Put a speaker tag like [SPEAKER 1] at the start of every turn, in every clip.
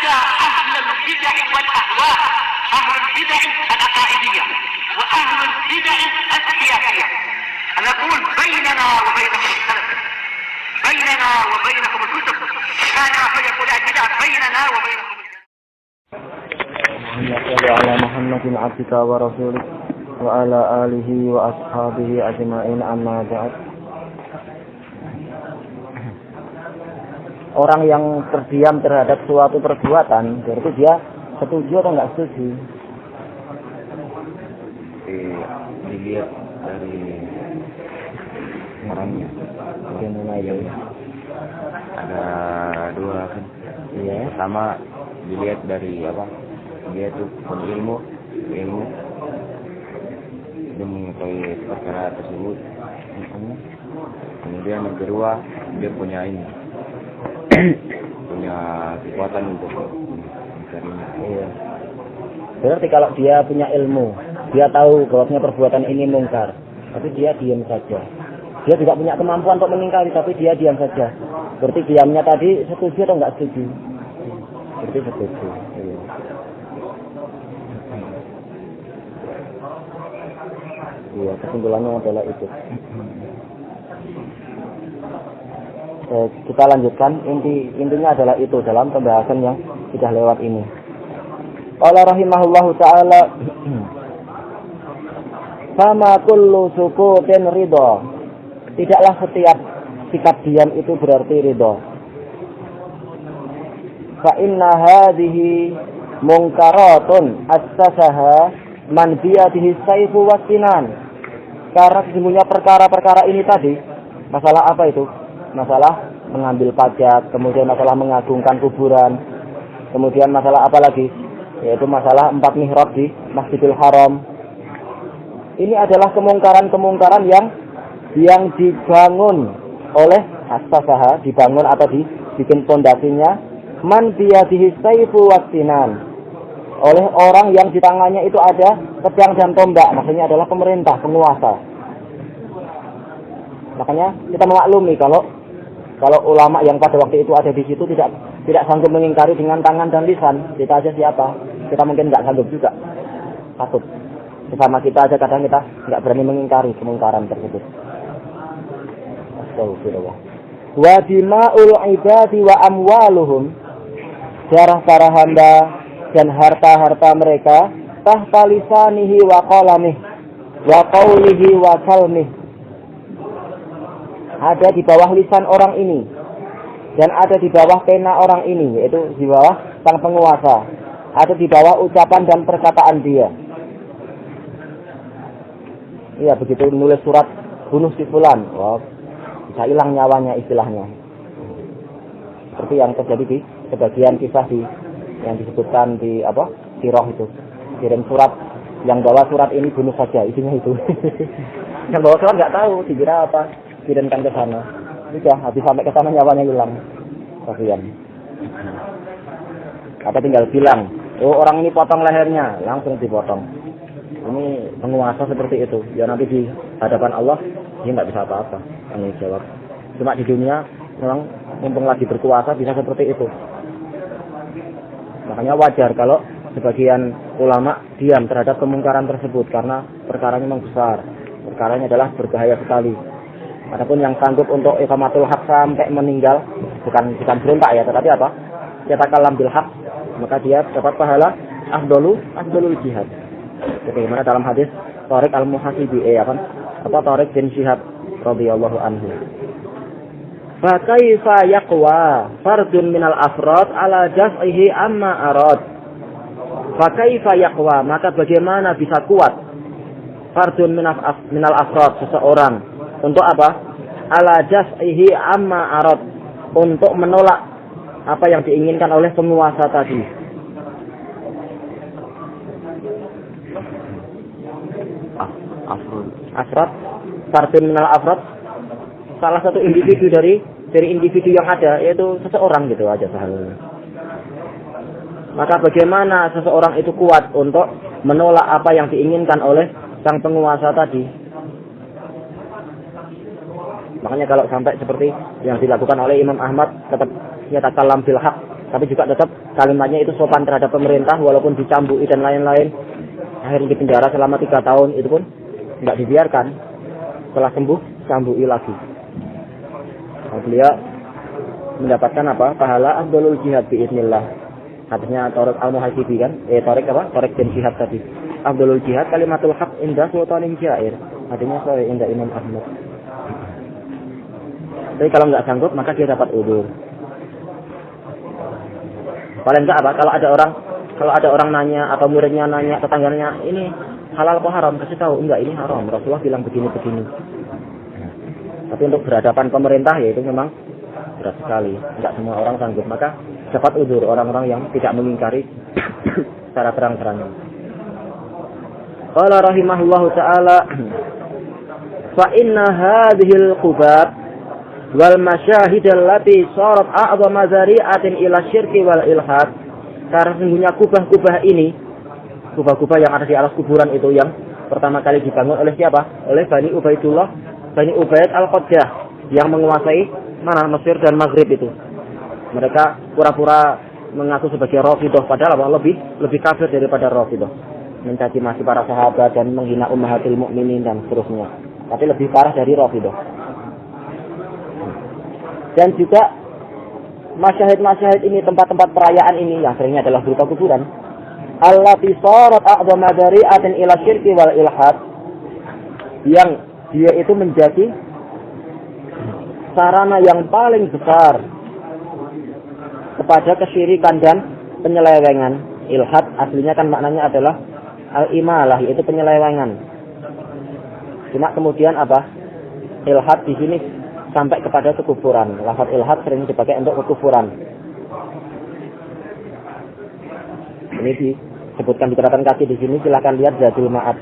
[SPEAKER 1] حتى أهل البدع والأهواء، أهل البدع العقائدية وأهل البدع السياسية. أنا أقول بيننا وبينكم السلف، بيننا وبينكم الكتب، كان فيقول البدع بيننا وبينكم السلف.
[SPEAKER 2] اللهم صل على محمد عبدك ورسولك وعلى آله وأصحابه أجمعين, amma ba'd. Orang yang terdiam terhadap suatu perbuatan, berarti dia setuju atau enggak setuju?
[SPEAKER 3] Dilihat dari orangnya.
[SPEAKER 2] Bagaimana ya?
[SPEAKER 3] Ada dua kan.
[SPEAKER 2] Iya.
[SPEAKER 3] Pertama dilihat dari apa? Dia tuh ilmu, dia mengetahui perkara tersebut. Kemudian yang kedua, dia punya punya kekuatan untuk mencarinya.
[SPEAKER 2] Iya. Berarti kalau dia punya ilmu, dia tahu bahwasanya perbuatan ini mungkar, tapi dia diam saja. Dia juga punya kemampuan untuk mengingkari, tapi dia diam saja. Berarti diamnya tadi setuju atau enggak setuju? Berarti setuju. Iya. Iya, kesimpulannya adalah itu. Kita lanjutkan, intinya adalah itu dalam pembahasan yang sudah lewat ini. Qala rahimahullahu ta'ala, sama kullu sukutin ridho. Tidaklah setiap sikap diam itu berarti ridho. Fa inna hadhihi munkaratun assasaha man biyadihi sayfu wasinan. Karena sesungguhnya perkara-perkara ini tadi, masalah apa itu? Masalah mengambil pajak, kemudian masalah mengagungkan kuburan, kemudian masalah apa lagi? Yaitu masalah 4 mihrab di Masjidil Haram. Ini adalah kemungkaran-kemungkaran yang dibangun oleh as-sasaha, dibangun atau dibikin pondasinya man biyadihi sayfu wasinan, oleh orang yang di tangannya itu ada pedang dan tombak, maksudnya adalah pemerintah, penguasa. Makanya kita memaklumi kalau ulama yang pada waktu itu ada di situ tidak sanggup mengingkari dengan tangan dan lisan. Kita aja siapa? Kita mungkin nggak sanggup juga. Takut. Sesama kita aja kadang kita nggak berani mengingkari kemungkaran tersebut. Astagfirullah. Wa dima'ul ibadi wa amwaluhum, darah para hamba dan harta-harta mereka tahta lisanihi wa qalamih wa qawlihi wa kalmih, ada di bawah lisan orang ini dan ada di bawah pena orang ini, yaitu di bawah sang penguasa, ada di bawah ucapan dan perkataan dia. Iya, begitu nulis surat bunuh si fulan, wow, bisa hilang nyawanya istilahnya. Seperti yang terjadi di sebagian kisah yang disebutkan di sirah itu, kirim surat, yang bawa surat ini bunuh saja, isinya itu. Yang bawa surat nggak tahu dikira apa, kirimkan ke sana, sudah habis sampai ke sana nyawanya hilang. Kasihan. Apa tinggal bilang, oh orang ini potong lehernya, langsung dipotong. Ini penguasa seperti itu, ya nanti di hadapan Allah dia nggak bisa apa-apa, tanggung jawab. Cuma di dunia memang mumpung lagi berkuasa bisa seperti itu. Makanya wajar kalau sebagian ulama diam terhadap kemungkaran tersebut, karena perkaranya memang besar, perkaranya adalah berbahaya sekali. Adapun yang sanggup untuk iqamatul haq sampai meninggal, bukan berontak ya, tetapi apa? Yatakalam bil haq, maka dia dapat pahala afdalul jihad. Bagaimana dalam hadis Tariq al-Muhasibi, Tariq bin Syihab radhiyallahu anhu. Fa kaifa yaqwa fardun minal afrad ala daf'ihi amma arad. Fa kaifa yaqwa, maka bagaimana bisa kuat fardun minal afrad, seseorang untuk apa? Ala daf'ihi amma arad, untuk menolak apa yang diinginkan oleh penguasa tadi. Afrad, fardun minal afrad, salah satu individu dari individu yang ada, yaitu seseorang gitu aja sahaja. Maka bagaimana seseorang itu kuat untuk menolak apa yang diinginkan oleh sang penguasa tadi? Makanya kalau sampai seperti yang dilakukan oleh Imam Ahmad, tetap yatakalam bil haq, tapi juga tetap kalimatnya itu sopan terhadap pemerintah walaupun dicambui dan lain-lain. Akhirnya di penjara selama 3 tahun, itu pun nggak dibiarkan. Setelah sembuh, cambui lagi. Nah, beliau mendapatkan apa? Pahala afdalul jihad biiznillah. Hadisnya Tariq al-Muhasibi kan? Tariq bin Jihad tadi. Afdalul jihad kalimatul haq inda sultanin jair. Hadisnya sahih inda Imam Ahmad. Tapi kalau nggak sanggup maka dia dapat udzur. Paling enggak apa? Kalau ada orang nanya atau muridnya nanya, tetangganya, ini halal apa haram? Kasih tahu, enggak, ini haram. Rasulullah bilang begini-begini. Tapi untuk berhadapan pemerintah ya itu memang berat sekali. Enggak semua orang sanggup. Maka dapat udzur orang-orang yang tidak mengingkari secara terang-terangan. Qala rahimahullahu taala fa inna hadhil qubab wal masyahid allati sarat a'dhama zari'atin ila syirki wal ilhad. Karena sesungguhnya kubah-kubah ini, kubah-kubah yang ada di atas kuburan itu yang pertama kali dibangun oleh siapa? Oleh Bani Ubaid al-Qaddah yang menguasai mana? Mesir dan Maghrib itu. Mereka pura-pura mengaku sebagai Rafidhah, padahal lebih kafir daripada Rafidhah. Mencaci maki para sahabat dan menghina ummahatul mukminin dan seterusnya. Tapi lebih parah dari Rafidhah. Dan juga masyahid-masyahid ini, tempat-tempat perayaan ini yang seringnya adalah berupa kuburan. Allati sarat a'dhama dari'atin ila syirki wal ilhad, yang dia itu menjadi sarana yang paling besar kepada kesyirikan dan penyelewengan. Ilhad aslinya kan maknanya adalah al-imalah, yaitu penyelewengan. Cuma kemudian apa? Ilhad di sini sampai kepada kekufuran. Lafaz ilhad sering dipakai untuk kekufuran. Ini disebutkan di catatan kaki di sini. Silakan lihat Zadul Ma'ad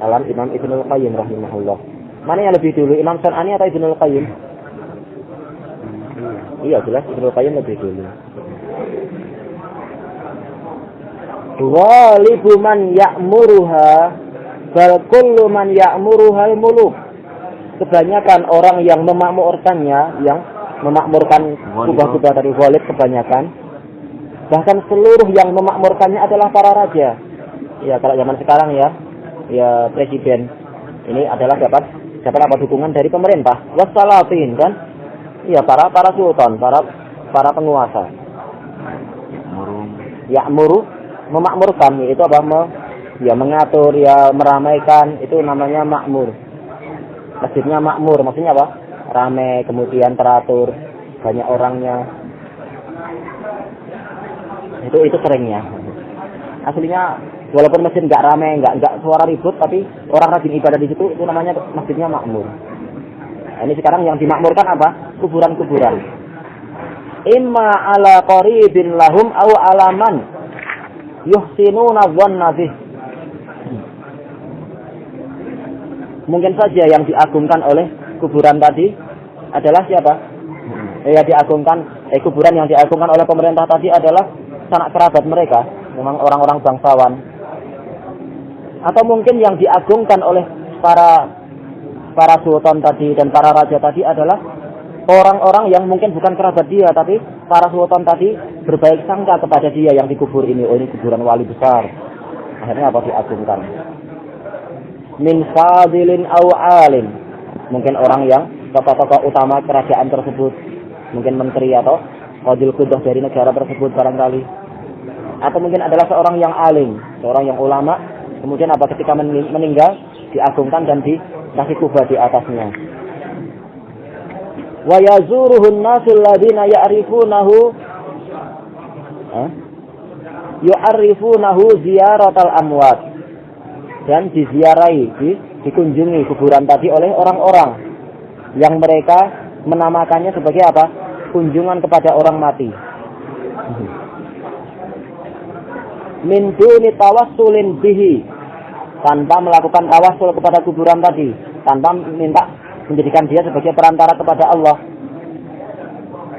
[SPEAKER 2] alam Imam Ibnul Qayyim rahimahullah. Mana yang lebih dulu, Imam San'ani atau Ibnul Qayyim? Iya jelas Ibnul Qayyim lebih dulu. Ghalibu man ya'muruha bal kullu man ya'muruha al-muluk. Kebanyakan orang yang memakmurkannya, yang memakmurkan kubah-kubah dari ghalib kebanyakan, bahkan seluruh yang memakmurkannya adalah para raja. Ya kalau zaman sekarang ya presiden ini adalah dapat apa dukungan dari pemerintah. Wassalatin kan? Ya para sultan, para penguasa. Ya'muru, memakmurkan, itu apa? Mengatur, meramaikan, itu namanya makmur. Masjidnya makmur, maksudnya apa? Ramai, kemudian teratur, banyak orangnya. Itu seringnya. Aslinya walaupun masjid nggak ramai, nggak suara ribut, tapi orang rajin ibadah di situ, itu namanya masjidnya makmur. Nah, ini sekarang yang dimakmurkan apa? Kuburan-kuburan. Imma ala qaribin lahum aw alaman yuhsinuna dhanna bih. Mungkin saja yang diagungkan oleh kuburan tadi adalah siapa? Kuburan yang diagungkan oleh pemerintah tadi adalah sanak kerabat mereka, memang orang-orang bangsawan. Atau mungkin yang diagungkan oleh para sultan tadi dan para raja tadi adalah orang-orang yang mungkin bukan kerabat dia, tapi para sultan tadi berbaik sangka kepada dia yang dikubur ini. Oh, ini kuburan wali besar. Akhirnya apa? Diagungkan. Min fadilin aw alim, mungkin orang yang tokoh-tokoh utama kerajaan tersebut, mungkin menteri atau qadil qudah dari negara tersebut barangkali, atau mungkin adalah seorang yang alim, seorang yang ulama, kemudian apa ketika meninggal diagungkan dan dikasih kubah di atasnya. Wa yazuruhun nasul ladina yu'arifunahu ziyaratal amwat, dan diziarahi, dikunjungi kuburan tadi oleh orang-orang yang mereka menamakannya sebagai apa? Kunjungan kepada orang mati. Min duni tawassulin bihi, tanpa melakukan tawassul kepada kuburan tadi, tanpa minta menjadikan dia sebagai perantara kepada Allah.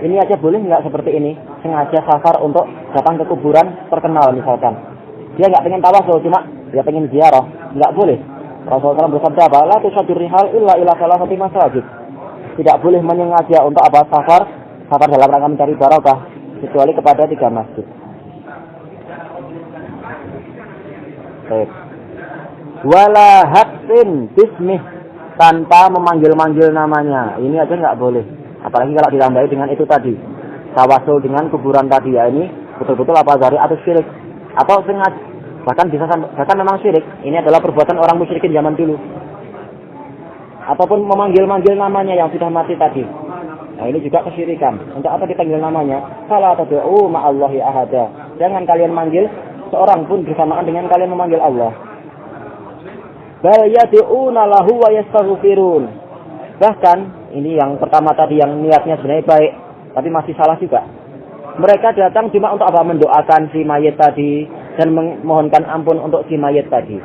[SPEAKER 2] Ini aja boleh nggak seperti ini? Sengaja safar untuk datang ke kuburan terkenal misalkan. Dia nggak pengen tawassul, cuma dia pengen ziarah, nggak boleh. Rasulullah SAW bersabda apa? La tusaddur rihal illa ila salasati masajid. Tidak boleh menyengaja untuk apa? Safar dalam rangka mencari barokah, kecuali kepada 3 masjid. Baik. Wala hatsin bismih, tanpa memanggil-manggil namanya. Ini aja nggak boleh. Apalagi kalau ditambahi dengan itu tadi, tawasul dengan kuburan tadi. Ya ini betul-betul apa dari atau syirik atau sengaja, bahkan memang syirik. Ini adalah perbuatan orang musyrikin zaman dulu. Ataupun memanggil-manggil namanya yang sudah mati tadi. Nah ini juga kesyirikan. Untuk apa dipanggil namanya? Fala tad'u ma'allahi ahada. Jangan kalian manggil seorang pun bersamaan dengan kalian memanggil Allah. Bal yad'una lahu wa yastaghfirun. Bahkan ini yang pertama tadi yang niatnya sebenarnya baik, tapi masih salah juga. Mereka datang cuma untuk apa? Mendoakan si mayit tadi dan memohonkan ampun untuk si mayit tadi.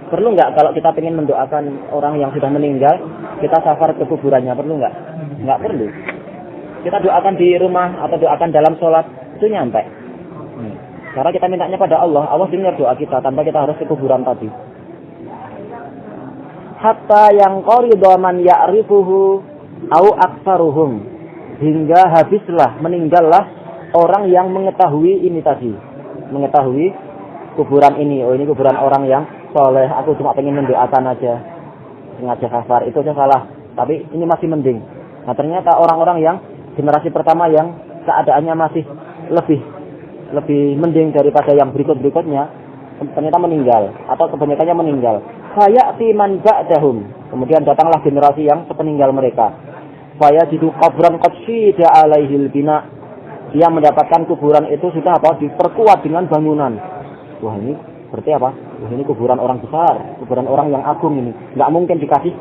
[SPEAKER 2] Perlu nggak kalau kita ingin mendoakan orang yang sudah meninggal, kita safar ke kuburannya? Perlu nggak? Nggak perlu. Kita doakan di rumah atau doakan dalam sholat, itu nyampe. Karena kita mintanya pada Allah, Allah dengar doa kita tanpa kita harus ke kuburan tadi. Hatta yang qaridu man ya'rifuhu au aktsaruhum, hingga habislah, meninggallah orang yang mengetahui ini tadi, mengetahui kuburan ini. Oh ini kuburan orang yang soleh, aku cuma pengen mendoakan aja, sengaja kafar, itu aja salah. Tapi ini masih mending. Nah ternyata orang-orang yang generasi pertama yang keadaannya masih lebih mending daripada yang berikutnya, ternyata meninggal atau kebanyakannya meninggal. Fayati man ba'dahum, kemudian datanglah generasi yang sepeninggal mereka. Fayajidu qabran qad shida alaihil bina, dia mendapatkan kuburan itu sudah apa? Diperkuat dengan bangunan. Wah ini berarti apa? Ini kuburan orang besar, kuburan orang yang agung ini. Nggak mungkin dikasih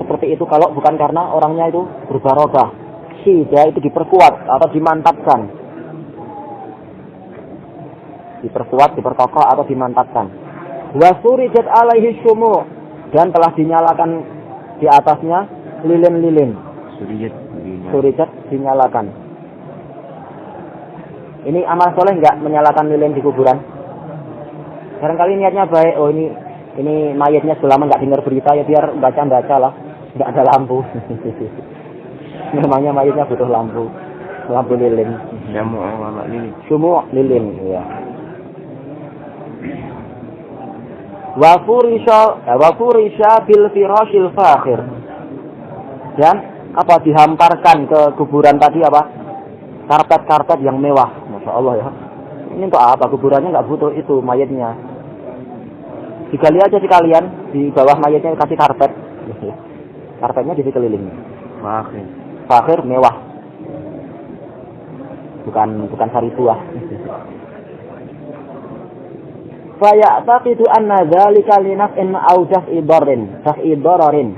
[SPEAKER 2] seperti itu kalau bukan karena orangnya itu berbarokah. Shida itu diperkuat atau dimantapkan. Diperkuat, diperkokoh atau dimantapkan. Wasurijat alaihi syumu, dan telah dinyalakan di atasnya lilin-lilin. Surijat dinyalakan. Ini amal soleh enggak menyalakan lilin di kuburan? Barangkali niatnya baik. Oh ini mayatnya sudah lama enggak dengar berita, ya biar baca lah. Enggak ada lampu. Memangnya mayatnya butuh lampu lilin. Syumu lilin, ya. Wa furisha bil firashil fakhir, dan apa dihamparkan ke kuburan tadi apa? Karpet-karpet yang mewah. Masya Allah ya. Ini untuk apa? Kuburannya nggak butuh itu mayatnya. Digali aja sekalian di bawah mayatnya kasih karpet. Karpetnya di sekeliling. Fakhir mewah. Bukan sari buah. Faya'taqidu anna dzalika linaf'in aw daf'i dararin.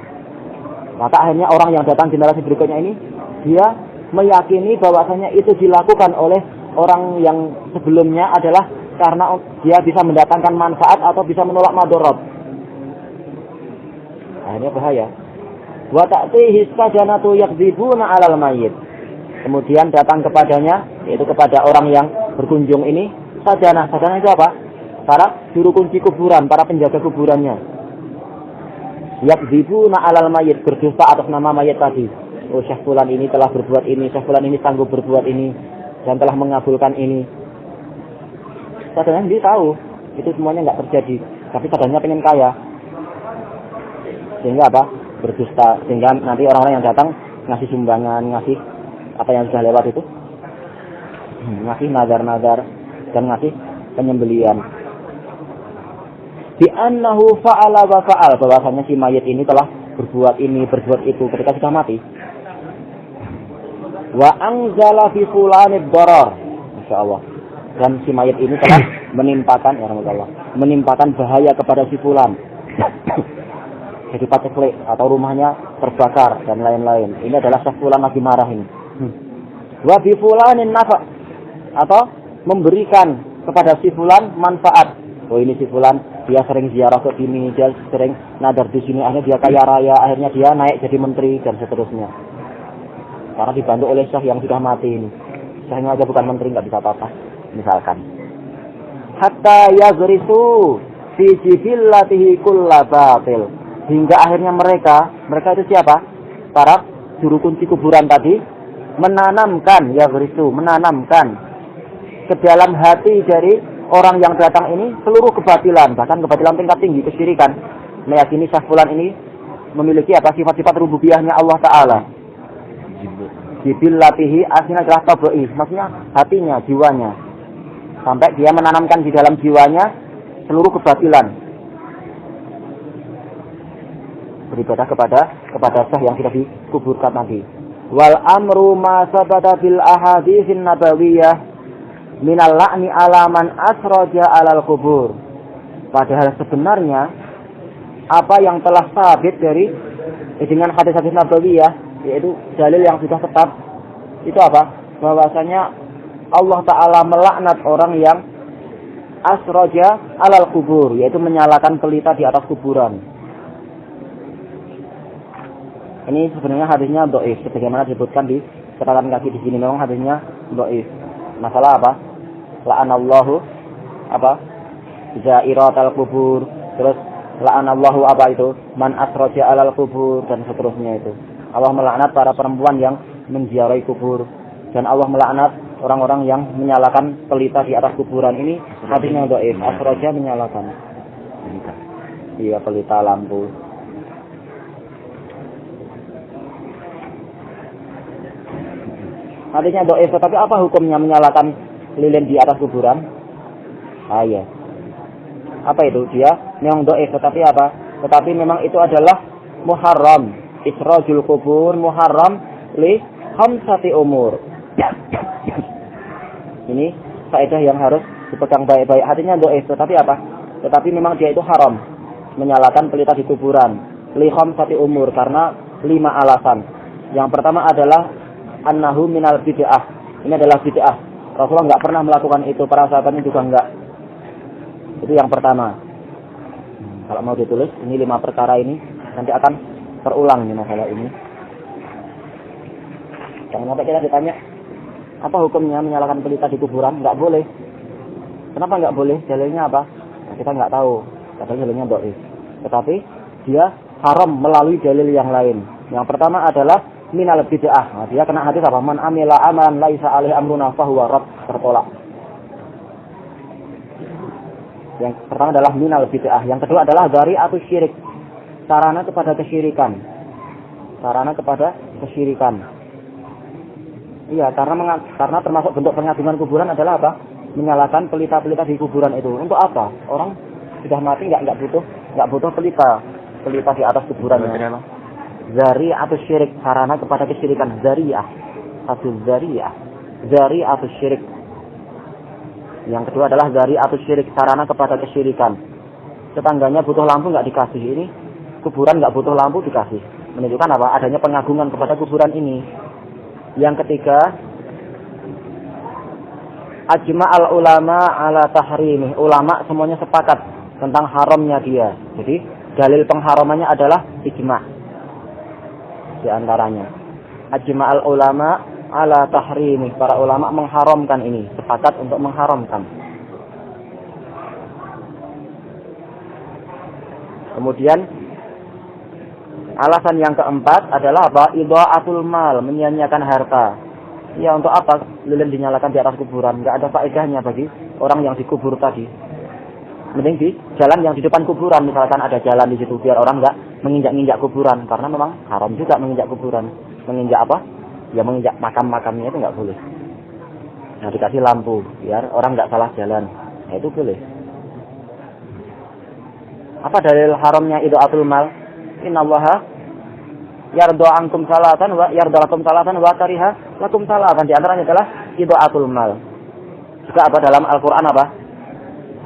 [SPEAKER 2] Maka akhirnya orang yang datang generasi berikutnya ini, dia meyakini bahwasanya itu dilakukan oleh orang yang sebelumnya adalah karena dia bisa mendatangkan manfaat atau bisa menolak madarat. Akhirnya bahaya. Wa ta'tihi sajanatu yakdzibuna 'alal mayyit. Kemudian datang kepadanya, yaitu kepada orang yang berkunjung ini, sajanah. Sajanah itu apa? Para juru kunci kuburan, para penjaga kuburannya. Yakdzibuna 'alal mayyit, berdusta atas nama mayat tadi. Oh Syekh Fulan ini telah berbuat ini, Syekh Fulan ini sanggup berbuat ini dan telah mengabulkan ini. Sadarnya dia tahu itu semuanya enggak terjadi, tapi sadarnya pengen kaya. Sehingga apa? Berdusta, sehingga nanti orang-orang yang datang ngasih sumbangan, ngasih apa yang sudah lewat itu, ngasih nazar-nazar dan ngasih penyembelian. Bi annahu fa'ala wa fa'al, bahwasanya si mayit ini telah berbuat ini, berbuat itu ketika sudah mati. Wa anzala fi fulanid darar, masyaallah. Dan si mayit ini telah menimpakan, ya rahmatullah, menimpakan bahaya kepada si fulan. Jadi paceklik atau rumahnya terbakar dan lain-lain. Ini adalah si fulan lagi marah ini. Wa bi fulanin nafa, atau memberikan kepada si fulan manfaat. Oh ini si fulan, dia sering ziarah ke sini, dia sering nadar di sini, akhirnya dia kaya raya, akhirnya dia naik jadi menteri dan seterusnya. Karena dibantu oleh syekh yang sudah mati ini. Syekhnya aja bukan menteri, nggak bisa apa-apa, misalkan. Hatta yazrisu fi jibillatihi kulla batil, hingga akhirnya mereka itu siapa? Para juru kunci kuburan tadi menanamkan, yaghrisu, menanamkan ke dalam hati dari orang yang datang ini seluruh kebatilan, bahkan kebatilan tingkat tinggi, kesyirikan. Meyakini Syekh fulan ini memiliki apa sifat-sifat rububiyahnya Allah Ta'ala. Jibillatihi aslinya adalah tabi'i, maksudnya hatinya, jiwanya. Sampai dia menanamkan di dalam jiwanya seluruh kebatilan. Beribadah kepada Syekh yang sudah dikuburkan tadi. Wal amru ma sabata bil ahaditsin nabawiyah minal la'ni ala man asraja alal kubur. Padahal sebenarnya apa yang telah sabit dari dengan hadis-hadis nabawiyah, yaitu dalil yang sudah tetap, itu apa? Bahwasanya Allah Ta'ala melaknat orang yang asraja alal kubur, yaitu menyalakan pelita di atas kuburan. Ini sebenarnya hadisnya dhaif, sebagaimana disebutkan di catatan kaki di sini. Memang hadisnya dhaif. Masalah apa? La'anallahu apa? Zairatal kubur. Terus la'anallahu apa itu? Man asraja alal kubur dan seterusnya itu. Allah melaknat para perempuan yang menziarahi kubur, dan Allah melaknat orang-orang yang menyalakan pelita di atas kuburan. Ini hadisnya dhaif. Asraja menyalakan. Iya, pelita lampu. Hadisnya dhaif, tetapi apa hukumnya menyalakan lilin di atas kuburan? Iya. Apa itu? Dia memang dhaif, tetapi apa? Tetapi memang itu adalah muharram. Israjul kubur muharram li khamsati umur. Ini faedah yang harus dipegang baik-baik. Hadisnya dhaif, tetapi apa? Tetapi memang dia itu haram menyalakan pelita di kuburan li khamsati umur karena 5 alasan. Yang pertama adalah annahu minal bid'ah. Ini adalah bid'ah. Rasulullah enggak pernah melakukan itu, para sahabatnya juga enggak. Itu yang pertama. Kalau mau ditulis, ini 5 perkara ini nanti akan terulang nih masalah ini. Jangan sampai kita ditanya, apa hukumnya menyalakan pelita di kuburan? Enggak boleh. Kenapa enggak boleh? Dalilnya apa? Nah, kita enggak tahu. Katanya dalilnya dhaif. Tetapi dia haram melalui dalil yang lain. Yang pertama adalah minal bid'ah. Nah, dia kena hadis apa? Man amila amalan laisa alaihi amruna fahuwa rad, tertolak. Yang pertama adalah minal bid'ah. Yang kedua adalah dzari'atus syirik. Sarana kepada kesyirikan. Sarana kepada kesyirikan. Iya, karena termasuk bentuk pengagungan kuburan adalah apa? Menyalakan pelita-pelita di kuburan itu. Untuk apa? Orang sudah mati enggak butuh pelita di atas kuburannya. Zari'atus syirik, sarana kepada kesyirikan. Zari'atus syirik. Yang kedua adalah zari'atus syirik, sarana kepada kesyirikan. Tetangganya butuh lampu enggak dikasih, ini kuburan enggak butuh lampu dikasih. Menunjukkan apa? Adanya pengagungan kepada kuburan ini. Yang ketiga, ajma'al ulama ala tahrimi. Ulama semuanya sepakat tentang haramnya dia. Jadi dalil pengharamannya adalah ijma'. Di antaranya ajma'al ulama ala tahrimi, para ulama mengharamkan ini, sepakat untuk mengharamkan. Kemudian alasan yang keempat adalah apa? Idha'atul mal, menyia-nyiakan harta. Ya, untuk apa lilin dinyalakan di atas kuburan? Enggak ada faedahnya bagi orang yang dikubur tadi. Mending di jalan yang di depan kuburan, misalkan ada jalan di situ, biar orang enggak menginjak-injak kuburan, karena memang haram juga menginjak kuburan. Menginjak apa? Ya menginjak makam-makamnya itu enggak boleh. Nah, dikasih lampu biar orang enggak salah jalan. Nah, itu boleh. Apa dalil haramnya idha'atul mal? Innallaha yarda ankum salatan wa yarda lakum salatan wa kariha lakum salatan. Di antaranya adalah idha'atul mal. Juga apa dalam Al-Qur'an apa?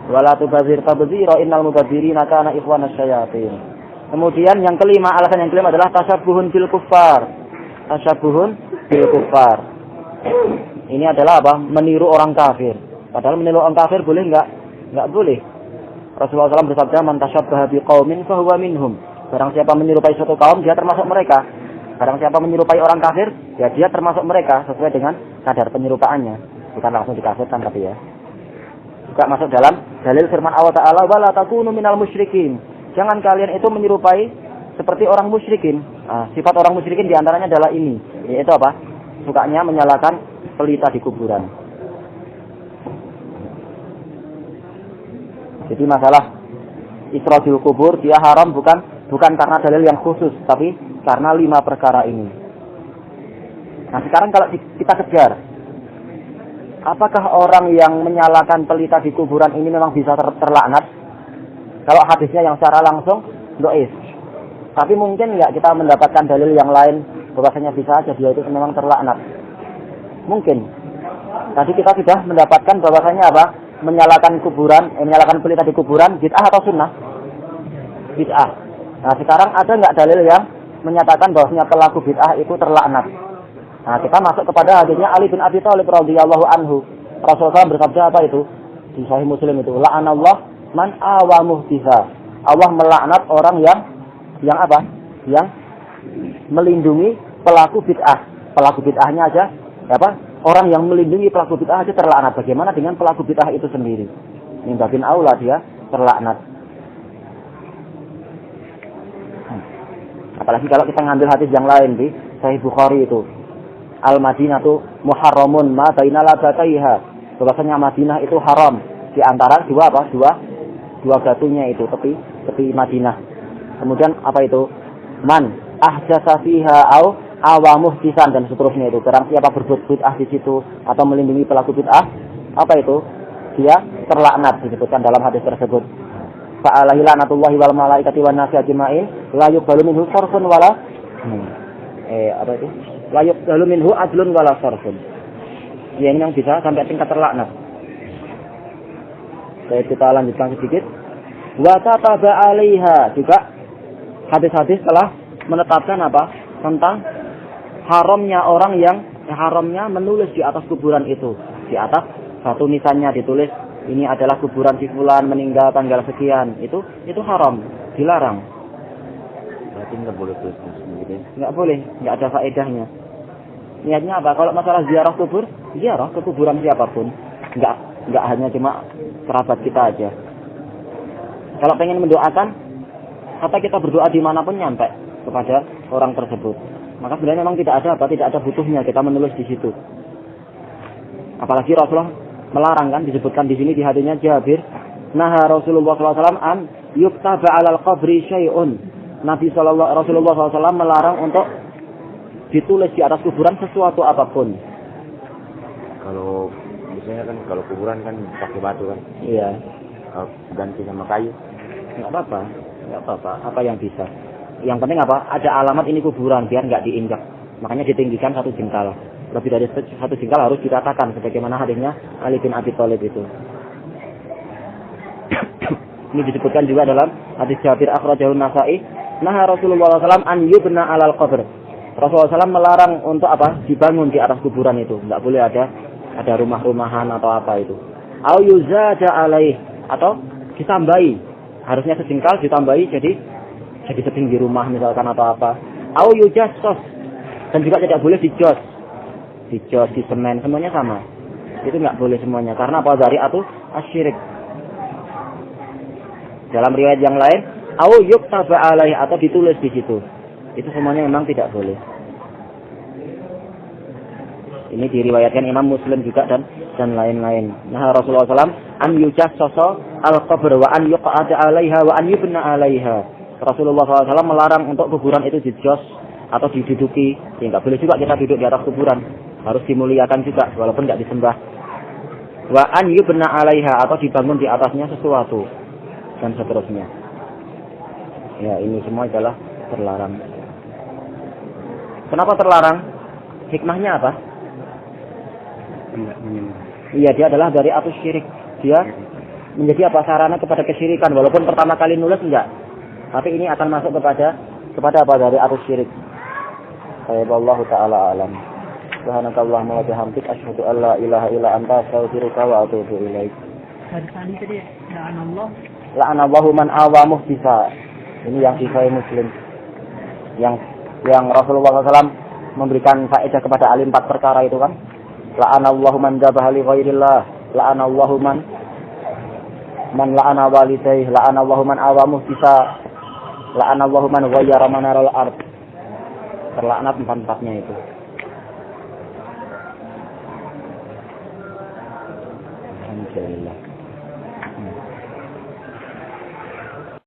[SPEAKER 2] Wala tubadzir tabdzira innal mubadzirina kana ikhwanas syayatin. Kemudian yang kelima, alasan yang kelima adalah tasabbuhun bil kuffar. Tasabbuhun bil kuffar. Ini adalah apa? Meniru orang kafir. Padahal meniru orang kafir boleh enggak? Enggak boleh. Rasulullah SAW bersabda, "Man tashabbaha biqaumin fahuwa minhum." Barang siapa menyerupai suatu kaum, dia termasuk mereka. Barang siapa menyerupai orang kafir, ya dia termasuk mereka sesuai dengan kadar penyerupaannya. Bukan langsung dikafirkan tapi ya. Juga masuk dalam dalil firman Allah Ta'ala, wala takunu minal musyrikin. Jangan kalian itu menyerupai seperti orang musyrikin. Nah, sifat orang musyrikin diantaranya adalah ini, yaitu apa? sukanya menyalakan pelita di kuburan. Jadi masalah isrodil kubur dia haram bukan karena dalil yang khusus, tapi karena 5 perkara ini. Nah sekarang kalau kita kejar, apakah orang yang menyalakan pelita di kuburan ini memang bisa terlaknat? Kalau hadisnya yang secara langsung doif. Tapi mungkin nggak kita mendapatkan dalil yang lain bahwasanya bisa aja dia itu memang terlaknat. Mungkin. Tadi kita sudah mendapatkan bahwasanya apa? Menyalakan pelita di kuburan bid'ah atau sunnah? Bid'ah. Nah sekarang ada nggak dalil yang menyatakan bahwasanya pelaku bid'ah itu terlaknat? Nah kita masuk kepada hadisnya Ali bin Abi Thalib radhiyallahu anhu. Rasulullah bersabda apa itu? Di Sahih Muslim itu, la'anallah man awa muhditha. Allah melaknat orang yang apa? Yang melindungi pelaku bid'ah. Pelaku bid'ahnya aja apa? Orang yang melindungi pelaku bid'ah aja terlaknat. Bagaimana dengan pelaku bid'ah itu sendiri? Min babin aula dia terlaknat. Apalagi kalau kita ngambil hadis yang lain di Sahih Bukhari itu. Al-Madinatu muharramun ma baina labataiha. Bahwasanya Madinah itu haram di antara dua batunya itu, tepi Madinah. Kemudian apa itu? Man ahjasa fiha au awamuh tisan dan seterusnya itu. Barang siapa berbuat bid'ah di situ atau melindungi pelaku bid'ah, apa itu? Dia terlaknat, disebutkan dalam hadis tersebut. Fa'alaihi lanatullahi wal malaikati wan nasi ajma'in la yuqbalu minhu sarfun wala apa itu? La yuqbalu minhu adlun wala sarfun. Yang bisa sampai tingkat terlaknat. Baik, kita lanjutkan sedikit. Wa tataba 'alaiha, juga hadis-hadis telah menetapkan apa? Tentang haramnya orang yang haramnya menulis di atas kuburan itu. Di atas satu nisannya ditulis ini adalah kuburan si fulan meninggal tanggal sekian. Itu haram, dilarang.
[SPEAKER 3] Berarti nggak boleh tulis sendiri.
[SPEAKER 2] Nggak boleh, nggak ada faedahnya. Niatnya apa? Kalau masalah ziarah kubur, ziarah ke kuburan siapapun. Nggak hanya cuma kerabat kita aja. Kalau pengen mendoakan, kata kita berdoa dimanapun nyampe kepada orang tersebut. Maka sebenarnya memang tidak ada butuhnya kita menulis di situ. Apalagi Rasulullah melarang kan, disebutkan di sini di hadisnya Jabir, naha Rasulullah SAW an yuktaba 'alal qabri syai'un. Rasulullah SAW melarang untuk ditulis di atas kuburan sesuatu apapun.
[SPEAKER 3] Kalau biasanya kan kalau kuburan kan pakai batu kan.
[SPEAKER 2] Iya.
[SPEAKER 3] Ganti sama kayu.
[SPEAKER 2] Nggak apa-apa. Apa yang bisa. Yang penting apa? Ada alamat ini kuburan biar nggak diinjak. Makanya ditinggikan 1 jengkal. Lebih dari 1 jengkal harus diratakan sebagaimana hadisnya Ali bin Abi Thalib itu. Ini disebutkan juga dalam hadis Jabir akhrajahu Nasa'i, nah Rasulullah SAW an yubna 'alal qabr. Rasulullah SAW melarang untuk apa? Dibangun di atas kuburan itu. Enggak boleh ada rumah-rumahan atau apa itu. Au yuzada 'alaih, atau ditambahi. Harusnya sejengkal ditambahi jadi setinggi rumah misalkan atau apa. Au yujassos, dan juga tidak boleh dijos, di semen, semuanya sama. Itu nggak boleh semuanya. Karena apa? Dzari'atu asyirik. Dalam riwayat yang lain, au yuktaba 'alaihi, atau ditulis di situ. Itu semuanya memang tidak boleh. Ini diriwayatkan Imam Muslim juga dan lain-lain. Nah Rasulullah SAW an yujassasa al-qabr wa an yuq'ada 'alaiha wa an yubna 'alaiha. Rasulullah SAW melarang untuk kuburan itu dijos atau diduduki. Ya nggak boleh juga kita duduk di atas kuburan. Harus dimuliakan juga walaupun nggak disembah. Wa an yubna 'alaiha, atau dibangun di atasnya sesuatu dan seterusnya. Ya ini semua adalah terlarang. Kenapa terlarang? Hikmahnya apa? Iya, dia adalah dari atus syirik. Dia menjadi apa? Sarana kepada kesyirikan. Walaupun pertama kali nulis enggak, tapi ini akan masuk kepada apa? Dari atus syirik. Wallahu ta'ala alam. Subhanakallahumma wa bihamdika asyhadu an la ilaha illa anta astaghfiruka wa atubu ilaik.
[SPEAKER 4] Tadi tadi
[SPEAKER 2] La'anallahu man awa muhdisa. Ini yang di Sahih Muslim. Yang Rasulullah SAW memberikan faedah kepada alim 4 perkara itu kan. La'anallahu man dzabaha li ghairillah, la'anallahu man la'ana walidayhi, la'anallahu man awa muhdisa, la'anallahu man ghayyara manaral ard. Terlaknat 4-4-nya itu.
[SPEAKER 3] Alhamdulillah.